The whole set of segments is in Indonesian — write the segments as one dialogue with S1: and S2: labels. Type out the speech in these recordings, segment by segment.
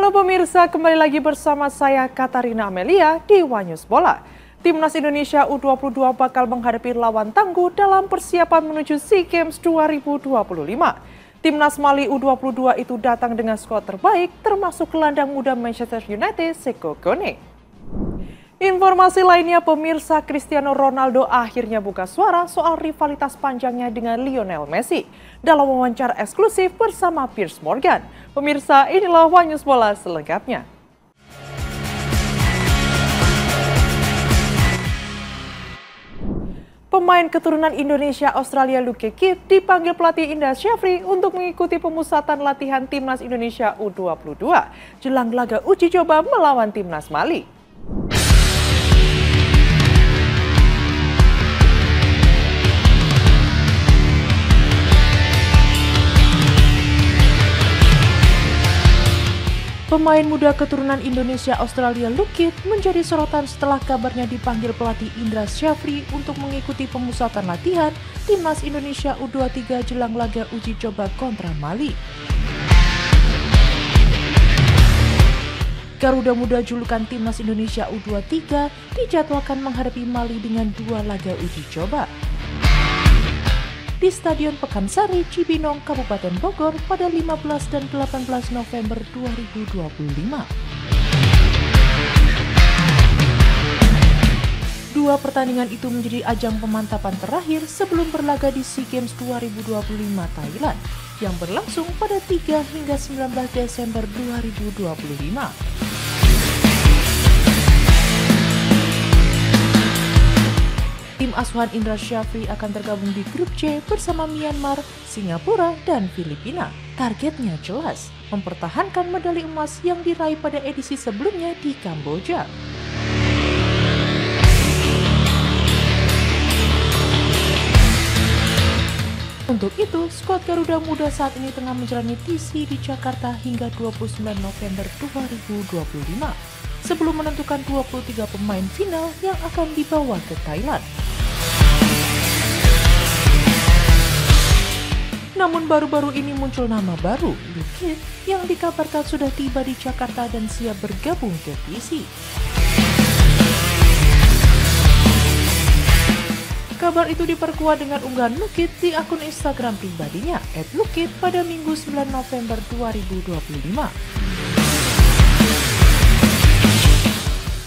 S1: Halo pemirsa, kembali lagi bersama saya Katarina Amelia di Wanyus Bola. Timnas Indonesia U22 bakal menghadapi lawan tangguh dalam persiapan menuju SEA Games 2025. Timnas Mali U22 itu datang dengan skuad terbaik termasuk gelandang muda Manchester United Seko Kone. Informasi lainnya, pemirsa, Cristiano Ronaldo akhirnya buka suara soal rivalitas panjangnya dengan Lionel Messi dalam wawancara eksklusif bersama Piers Morgan. Pemirsa, inilah Wanyus Bola selengkapnya. Pemain keturunan Indonesia Australia Luke Kidd dipanggil pelatih Indra Syafri untuk mengikuti pemusatan latihan Timnas Indonesia U22 jelang laga uji coba melawan Timnas Mali. Pemain muda keturunan Indonesia Australia Luke Kidd menjadi sorotan setelah kabarnya dipanggil pelatih Indra Syafri untuk mengikuti pemusatan latihan Timnas Indonesia U23 jelang laga uji coba kontra Mali. Garuda Muda julukan Timnas Indonesia U23 dijadwalkan menghadapi Mali dengan 2 laga uji coba di Stadion Pekansari, Cibinong, Kabupaten Bogor pada 15 dan 18 November 2025. Dua pertandingan itu menjadi ajang pemantapan terakhir sebelum berlaga di SEA Games 2025 Thailand yang berlangsung pada 3 hingga 19 Desember 2025. Tim asuhan Indra Syafri akan tergabung di grup C bersama Myanmar, Singapura, dan Filipina. Targetnya jelas, mempertahankan medali emas yang diraih pada edisi sebelumnya di Kamboja. Untuk itu, skuad Garuda Muda saat ini tengah menjalani TC di Jakarta hingga 29 November 2025, sebelum menentukan 23 pemain final yang akan dibawa ke Thailand. Namun baru-baru ini muncul nama baru, Luke Kidd, yang dikabarkan sudah tiba di Jakarta dan siap bergabung ke TC. Kabar itu diperkuat dengan unggahan Luke Kidd di akun Instagram pribadinya @lukekidd pada Minggu 9 November 2025.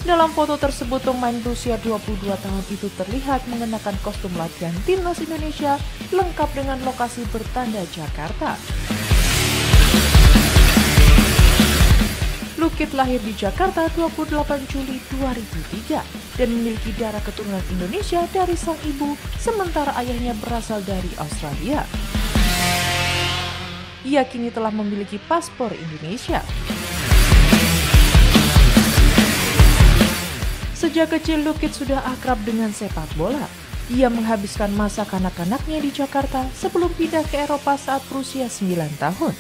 S1: Dalam foto tersebut, pemain berusia 22 tahun itu terlihat mengenakan kostum latihan Timnas Indonesia lengkap dengan lokasi bertanda Jakarta. Luke Kidd lahir di Jakarta 28 Juli 2003 dan memiliki darah keturunan Indonesia dari sang ibu, sementara ayahnya berasal dari Australia. Ia kini telah memiliki paspor Indonesia. Sejak kecil, Luke Kidd sudah akrab dengan sepak bola. Ia menghabiskan masa kanak-kanaknya di Jakarta sebelum pindah ke Eropa saat berusia 9 tahun.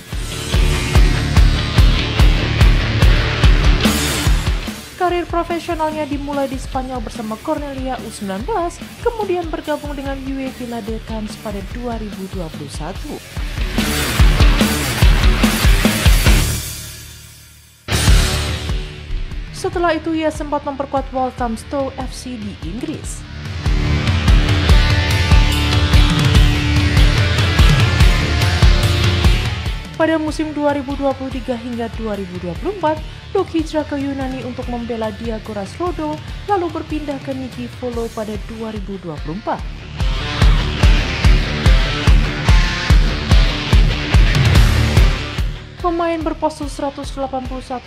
S1: Karir profesionalnya dimulai di Spanyol bersama Cornellà U19, kemudian bergabung dengan UE Villa de Cans pada 2021. Setelah itu ia sempat memperkuat Walthamstow FC di Inggris. Pada musim 2023 hingga 2024, Luke hijrah ke Yunani untuk membela Diagoras Rodo, lalu berpindah ke Niki Volou pada 2024. Pemain berpostur 181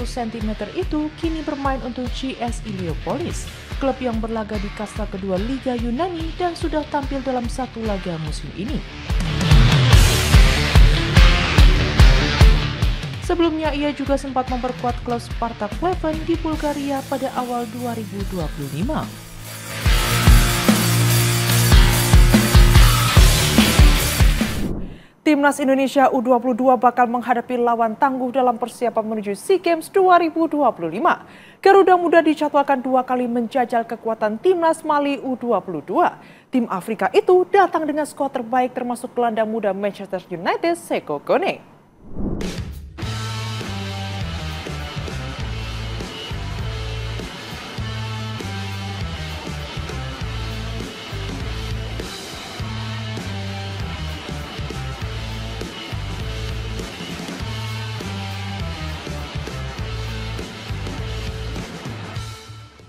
S1: cm itu kini bermain untuk GS Iliopolis, klub yang berlaga di kasta kedua Liga Yunani dan sudah tampil dalam 1 laga musim ini. Sebelumnya ia juga sempat memperkuat klub Spartak Pleven di Bulgaria pada awal 2025. Timnas Indonesia U22 bakal menghadapi lawan tangguh dalam persiapan menuju SEA Games 2025. Garuda Muda dijadwalkan 2 kali menjajal kekuatan Timnas Mali U22. Tim Afrika itu datang dengan skuad terbaik termasuk gelandang muda Manchester United Seko Kone.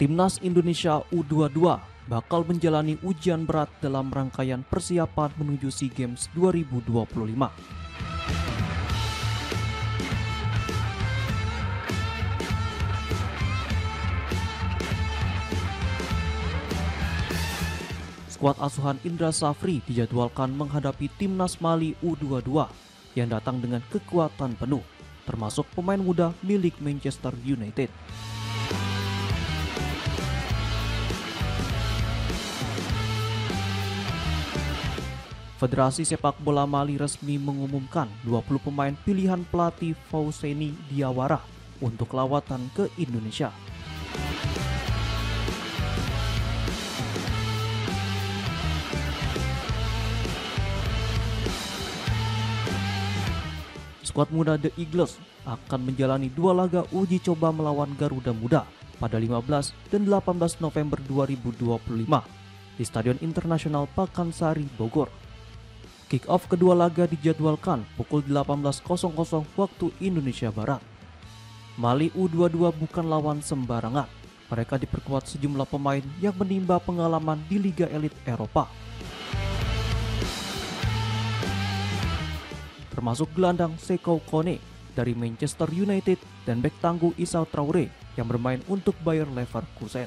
S2: Timnas Indonesia U22 bakal menjalani ujian berat dalam rangkaian persiapan menuju SEA Games 2025. Skuad asuhan Indra Safri dijadwalkan menghadapi Timnas Mali U22 yang datang dengan kekuatan penuh, termasuk pemain muda milik Manchester United. Federasi Sepak Bola Mali resmi mengumumkan 20 pemain pilihan pelatih Fousseyni Diawara untuk lawatan ke Indonesia. Skuad muda The Eagles akan menjalani 2 laga uji coba melawan Garuda Muda pada 15 dan 18 November 2025 di Stadion Internasional Pakansari, Bogor. Kick-off kedua laga dijadwalkan pukul 18.00 waktu Indonesia Barat. Mali U22 bukan lawan sembarangan. Mereka diperkuat sejumlah pemain yang menimba pengalaman di Liga Elit Eropa, termasuk gelandang Sekou Kone dari Manchester United dan bek tangguh Issa Traoré yang bermain untuk Bayer Leverkusen.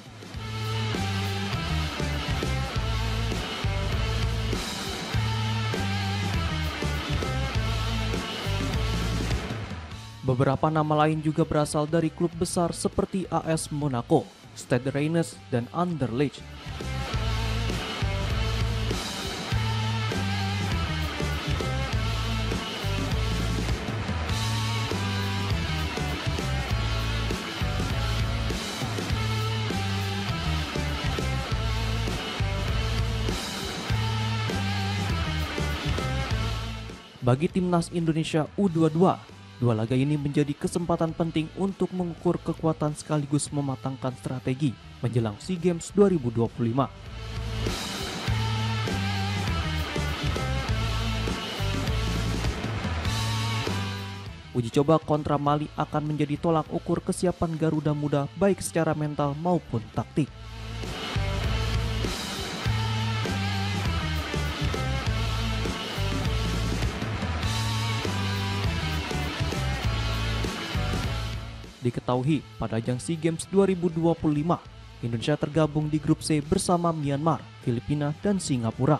S2: Beberapa nama lain juga berasal dari klub besar seperti AS Monaco, Stade Rennes, dan Anderlecht. Bagi Timnas Indonesia U22, 2 laga ini menjadi kesempatan penting untuk mengukur kekuatan sekaligus mematangkan strategi menjelang SEA Games 2025. Uji coba kontra Mali akan menjadi tolak ukur kesiapan Garuda Muda baik secara mental maupun taktik. Diketahui pada ajang SEA Games 2025, Indonesia tergabung di grup C bersama Myanmar, Filipina, dan Singapura.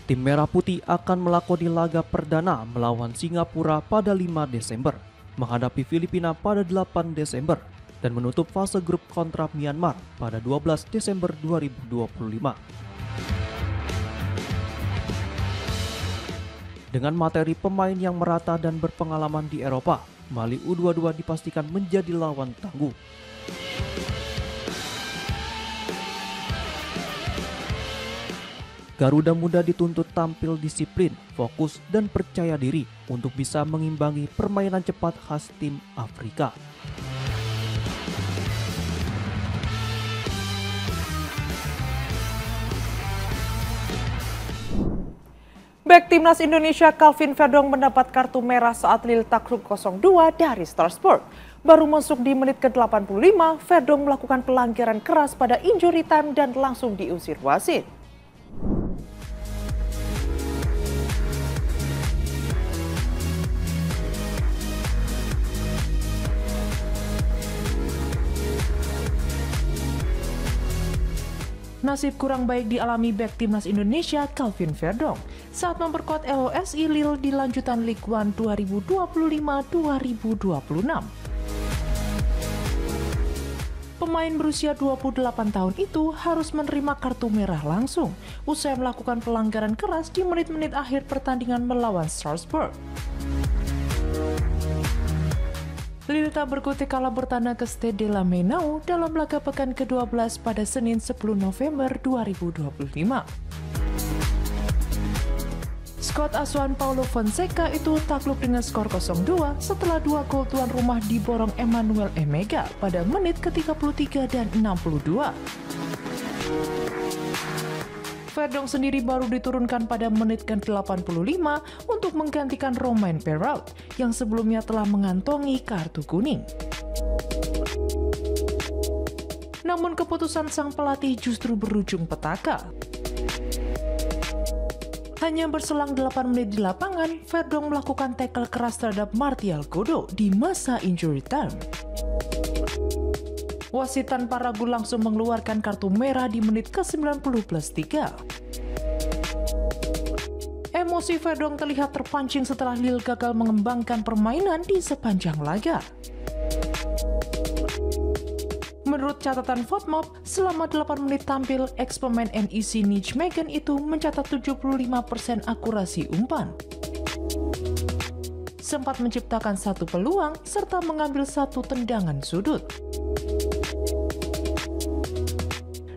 S2: Tim Merah Putih akan melakoni laga perdana melawan Singapura pada 5 Desember, menghadapi Filipina pada 8 Desember, dan menutup fase grup kontra Myanmar pada 12 Desember 2025. Dengan materi pemain yang merata dan berpengalaman di Eropa, Mali U22 dipastikan menjadi lawan tangguh. Garuda Muda dituntut tampil disiplin, fokus, dan percaya diri untuk bisa mengimbangi permainan cepat khas tim Afrika.
S1: Bek Timnas Indonesia Calvin Verdong mendapat kartu merah saat Lille takluk 0-2 dari Strasbourg. Baru masuk di menit ke-85, Verdong melakukan pelanggaran keras pada injury time dan langsung diusir wasit. Nasib kurang baik dialami bek Timnas Indonesia Calvin Verdong saat memperkuat LOSI Lille di lanjutan Ligue 1 2025-2026. Pemain berusia 28 tahun itu harus menerima kartu merah langsung usai melakukan pelanggaran keras di menit-menit akhir pertandingan melawan Strasbourg. Lille tak berkutik kalah bertandang ke Stade de la Mainau dalam laga pekan ke-12 pada Senin 10 November 2025. Skuad asuhan Paulo Fonseca itu takluk dengan skor 0-2 setelah 2 gol tuan rumah diborong Emmanuel Emega pada menit ke-33 dan 62. Verdonk sendiri baru diturunkan pada menit ke-85 untuk menggantikan Romain Perrault yang sebelumnya telah mengantongi kartu kuning. Namun keputusan sang pelatih justru berujung petaka. Hanya berselang 8 menit di lapangan, Verdonk melakukan tackle keras terhadap Martial Godo di masa injury time. Wasit tanpa ragu langsung mengeluarkan kartu merah di menit ke-90+3. Emosi Verdonk terlihat terpancing setelah Lille gagal mengembangkan permainan di sepanjang laga. Menurut catatan FOTMOB, selama 8 menit tampil, ex-pemain NEC Nijmegen itu mencatat 75% akurasi umpan. Sempat menciptakan satu peluang, serta mengambil satu tendangan sudut.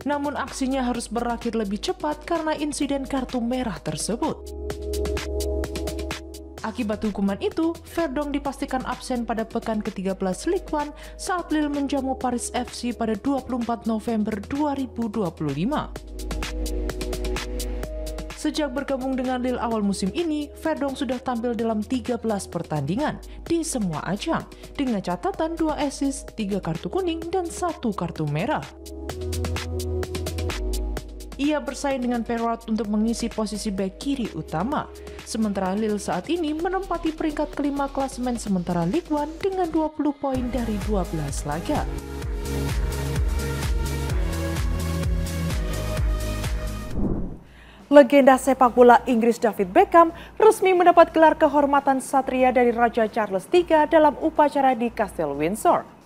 S1: Namun aksinya harus berakhir lebih cepat karena insiden kartu merah tersebut. Akibat hukuman itu, Verdonk dipastikan absen pada pekan ke-13 Ligue 1 saat Lille menjamu Paris FC pada 24 November 2025. Sejak bergabung dengan Lille awal musim ini, Verdonk sudah tampil dalam 13 pertandingan di semua ajang, dengan catatan 2 assist, 3 kartu kuning, dan 1 kartu merah. Ia bersaing dengan Perrault untuk mengisi posisi bek kiri utama. Sementara Lille saat ini menempati peringkat kelima klasemen sementara Ligue 1 dengan 20 poin dari 12 laga.
S3: Legenda sepak bola Inggris David Beckham resmi mendapat gelar kehormatan Satria dari Raja Charles III dalam upacara di Kastil Windsor.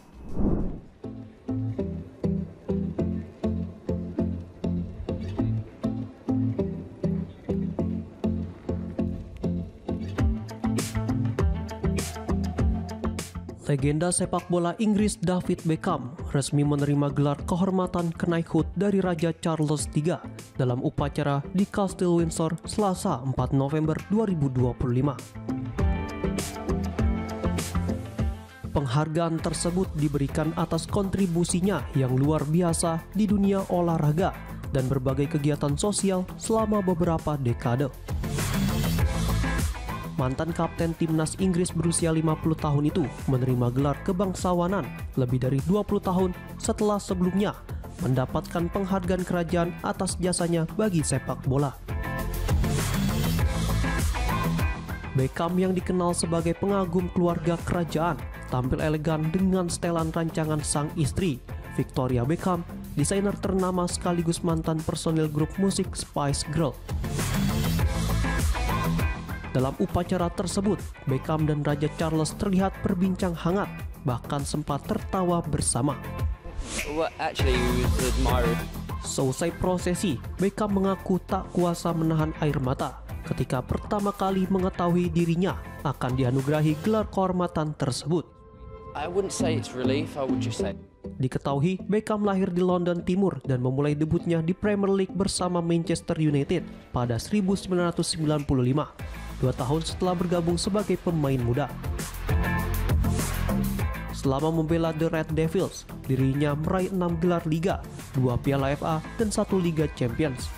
S2: Legenda sepak bola Inggris David Beckham resmi menerima gelar kehormatan Knighthood dari Raja Charles III dalam upacara di Kastil Windsor Selasa 4 November 2025. Penghargaan tersebut diberikan atas kontribusinya yang luar biasa di dunia olahraga dan berbagai kegiatan sosial selama beberapa dekade. Mantan kapten timnas Inggris berusia 50 tahun itu menerima gelar kebangsawanan lebih dari 20 tahun setelah sebelumnya mendapatkan penghargaan kerajaan atas jasanya bagi sepak bola. Beckham yang dikenal sebagai pengagum keluarga kerajaan tampil elegan dengan setelan rancangan sang istri, Victoria Beckham, desainer ternama sekaligus mantan personil grup musik Spice Girls. Dalam upacara tersebut, Beckham dan Raja Charles terlihat berbincang hangat, bahkan sempat tertawa bersama. Selesai prosesi, Beckham mengaku tak kuasa menahan air mata ketika pertama kali mengetahui dirinya akan dianugerahi gelar kehormatan tersebut. Diketahui, Beckham lahir di London Timur dan memulai debutnya di Premier League bersama Manchester United pada 1995. 2 tahun setelah bergabung sebagai pemain muda. Selama membela The Red Devils, dirinya meraih 6 gelar Liga, 2 Piala FA, dan 1 Liga Champions.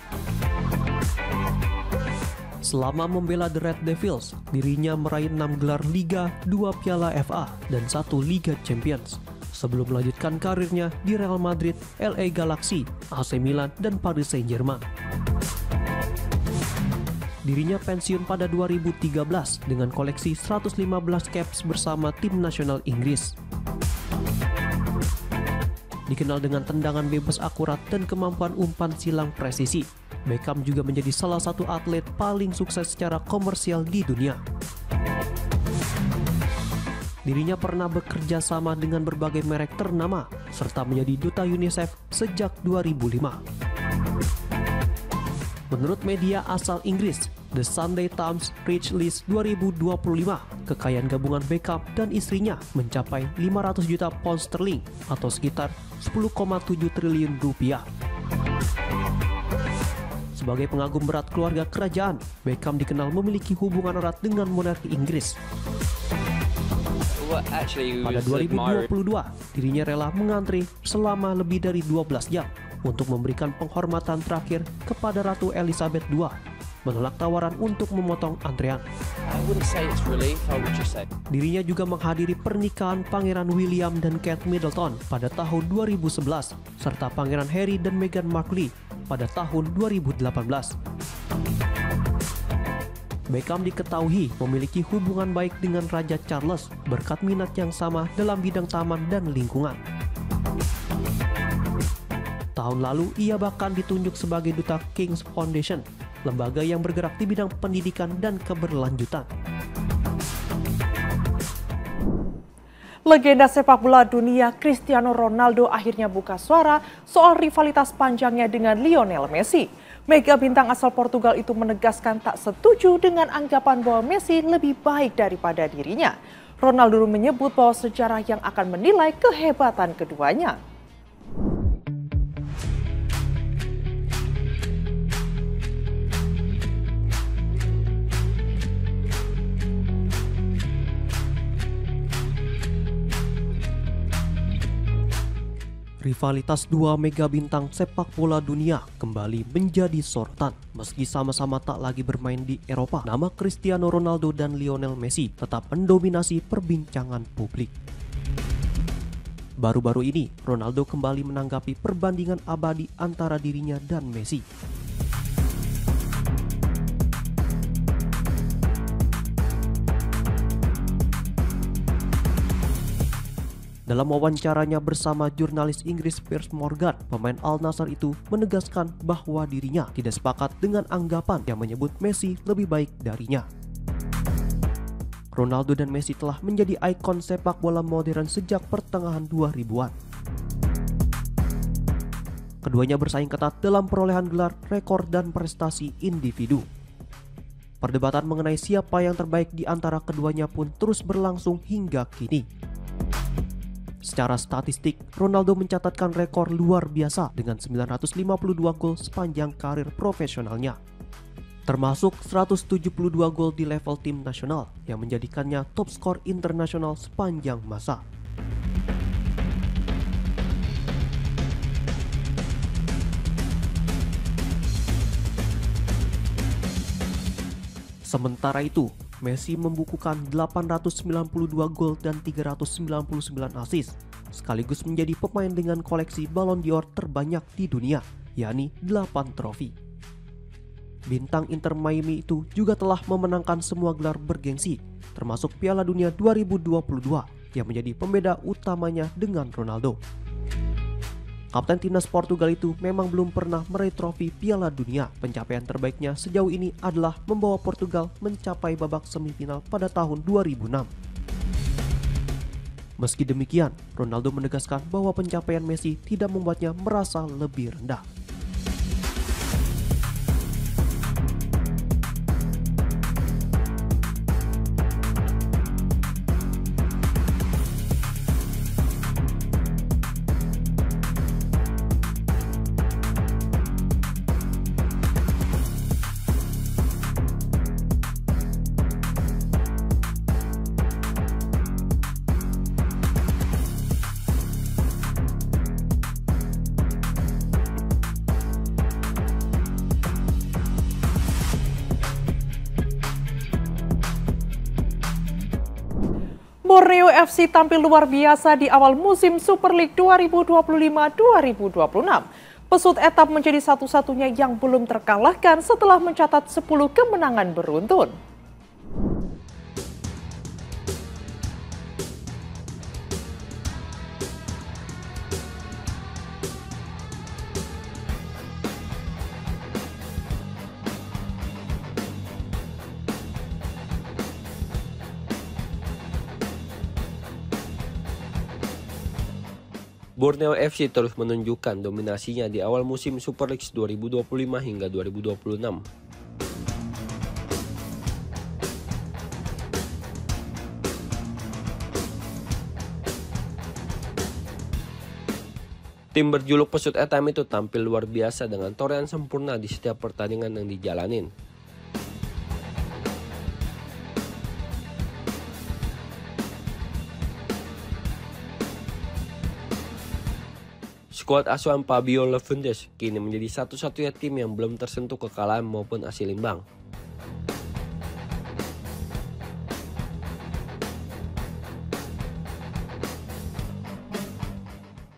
S2: Selama membela The Red Devils, dirinya meraih 6 gelar Liga, 2 Piala FA, dan 1 Liga Champions. Sebelum melanjutkan karirnya di Real Madrid, LA Galaxy, AC Milan, dan Paris Saint-Germain. Dirinya pensiun pada 2013 dengan koleksi 115 caps bersama tim nasional Inggris. Dikenal dengan tendangan bebas akurat dan kemampuan umpan silang presisi, Beckham juga menjadi salah satu atlet paling sukses secara komersial di dunia. Dirinya pernah bekerja sama dengan berbagai merek ternama, serta menjadi duta UNICEF sejak 2005. Menurut media asal Inggris, The Sunday Times Rich List 2025, kekayaan gabungan Beckham dan istrinya mencapai 500 juta pound sterling atau sekitar 10,7 triliun rupiah. Sebagai pengagum berat keluarga kerajaan, Beckham dikenal memiliki hubungan erat dengan monarki Inggris. Pada 2022, dirinya rela mengantri selama lebih dari 12 jam untuk memberikan penghormatan terakhir kepada Ratu Elizabeth II, menolak tawaran untuk memotong antrean. Dirinya juga menghadiri pernikahan Pangeran William dan Kate Middleton pada tahun 2011, serta Pangeran Harry dan Meghan Markle pada tahun 2018. Beckham diketahui memiliki hubungan baik dengan Raja Charles berkat minat yang sama dalam bidang taman dan lingkungan. Tahun lalu, ia bahkan ditunjuk sebagai duta King's Foundation, lembaga yang bergerak di bidang pendidikan dan keberlanjutan.
S1: Legenda sepak bola dunia Cristiano Ronaldo akhirnya buka suara soal rivalitas panjangnya dengan Lionel Messi. Mega bintang asal Portugal itu menegaskan tak setuju dengan anggapan bahwa Messi lebih baik daripada dirinya. Ronaldo menyebut bahwa sejarah yang akan menilai kehebatan keduanya.
S2: Rivalitas dua mega bintang sepak bola dunia kembali menjadi sorotan. Meski sama-sama tak lagi bermain di Eropa, nama Cristiano Ronaldo dan Lionel Messi tetap mendominasi perbincangan publik. Baru-baru ini, Ronaldo kembali menanggapi perbandingan abadi antara dirinya dan Messi. Dalam wawancaranya bersama jurnalis Inggris Piers Morgan, pemain Al Nassr itu menegaskan bahwa dirinya tidak sepakat dengan anggapan yang menyebut Messi lebih baik darinya. Ronaldo dan Messi telah menjadi ikon sepak bola modern sejak pertengahan 2000-an. Keduanya bersaing ketat dalam perolehan gelar, rekor, dan prestasi individu. Perdebatan mengenai siapa yang terbaik di antara keduanya pun terus berlangsung hingga kini. Secara statistik, Ronaldo mencatatkan rekor luar biasa dengan 952 gol sepanjang karir profesionalnya. Termasuk 172 gol di level tim nasional yang menjadikannya top skor internasional sepanjang masa. Sementara itu, Messi membukukan 892 gol dan 399 assist, sekaligus menjadi pemain dengan koleksi Ballon d'Or terbanyak di dunia, yakni 8 trofi. Bintang Inter Miami itu juga telah memenangkan semua gelar bergengsi, termasuk Piala Dunia 2022 yang menjadi pembeda utamanya dengan Ronaldo. Kapten timnas Portugal itu memang belum pernah meraih trofi Piala Dunia. Pencapaian terbaiknya sejauh ini adalah membawa Portugal mencapai babak semifinal pada tahun 2006. Meski demikian, Ronaldo menegaskan bahwa pencapaian Messi tidak membuatnya merasa lebih rendah.
S1: Borneo FC tampil luar biasa di awal musim Super League 2025-2026. Pesut Etap menjadi satu-satunya yang belum terkalahkan setelah mencatat 10 kemenangan beruntun.
S4: Borneo FC terus menunjukkan dominasinya di awal musim Super League 2025 hingga 2026. Tim berjuluk Pesut Etam itu tampil luar biasa dengan torehan sempurna di setiap pertandingan yang dijalanin. Skuad asuhan Fabio Levendes kini menjadi satu-satunya tim yang belum tersentuh kekalahan maupun hasil imbang.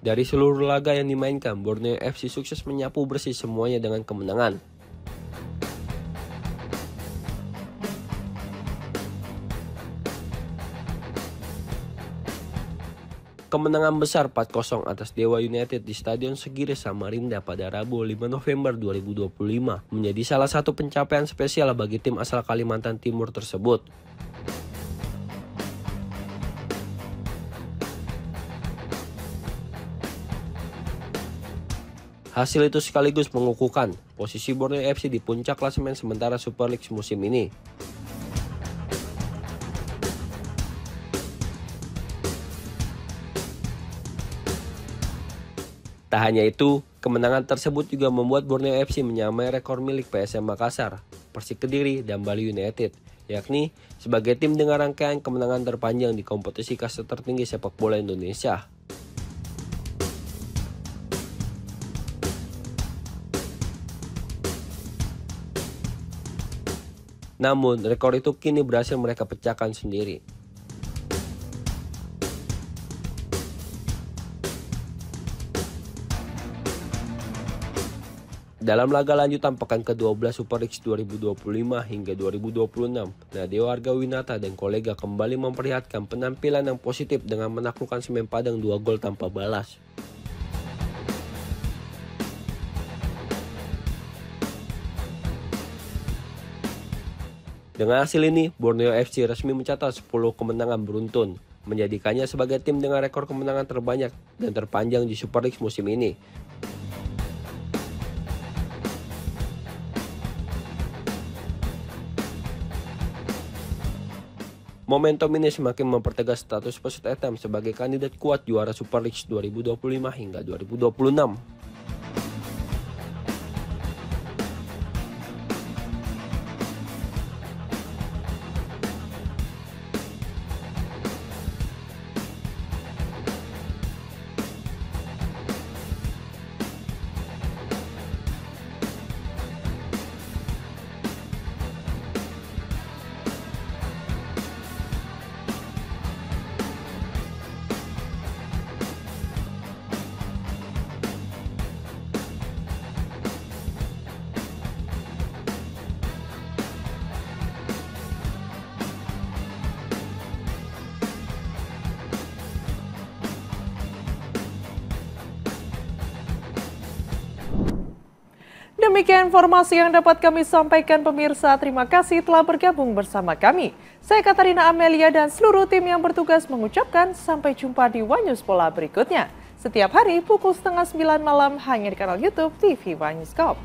S4: Dari seluruh laga yang dimainkan, Borneo FC sukses menyapu bersih semuanya dengan kemenangan. Kemenangan besar 4-0 atas Dewa United di Stadion Segiri Samarinda pada Rabu 5 November 2025 menjadi salah satu pencapaian spesial bagi tim asal Kalimantan Timur tersebut. Hasil itu sekaligus mengukuhkan posisi Borneo FC di puncak klasemen sementara Super League musim ini. Tak hanya itu, kemenangan tersebut juga membuat Borneo FC menyamai rekor milik PSM Makassar, Persik Kediri, dan Bali United, yakni sebagai tim dengan rangkaian kemenangan terpanjang di kompetisi kasta tertinggi sepak bola Indonesia. Namun, rekor itu kini berhasil mereka pecahkan sendiri. Dalam laga lanjutan pekan ke-12 Super League 2025 hingga 2026, Nadeo Argawinata dan kolega kembali memperlihatkan penampilan yang positif dengan menaklukkan Semen Padang 2 gol tanpa balas. Dengan hasil ini, Borneo FC resmi mencatat 10 kemenangan beruntun, menjadikannya sebagai tim dengan rekor kemenangan terbanyak dan terpanjang di Super League musim ini. Momentum ini semakin mempertegas status Persut Etam sebagai kandidat kuat juara Super League 2025 hingga 2026.
S1: Demikian informasi yang dapat kami sampaikan pemirsa. Terima kasih telah bergabung bersama kami. Saya Katarina Amelia dan seluruh tim yang bertugas mengucapkan sampai jumpa di One News Bola berikutnya. Setiap hari pukul 8:30 malam hanya di kanal YouTube TV One News Corp.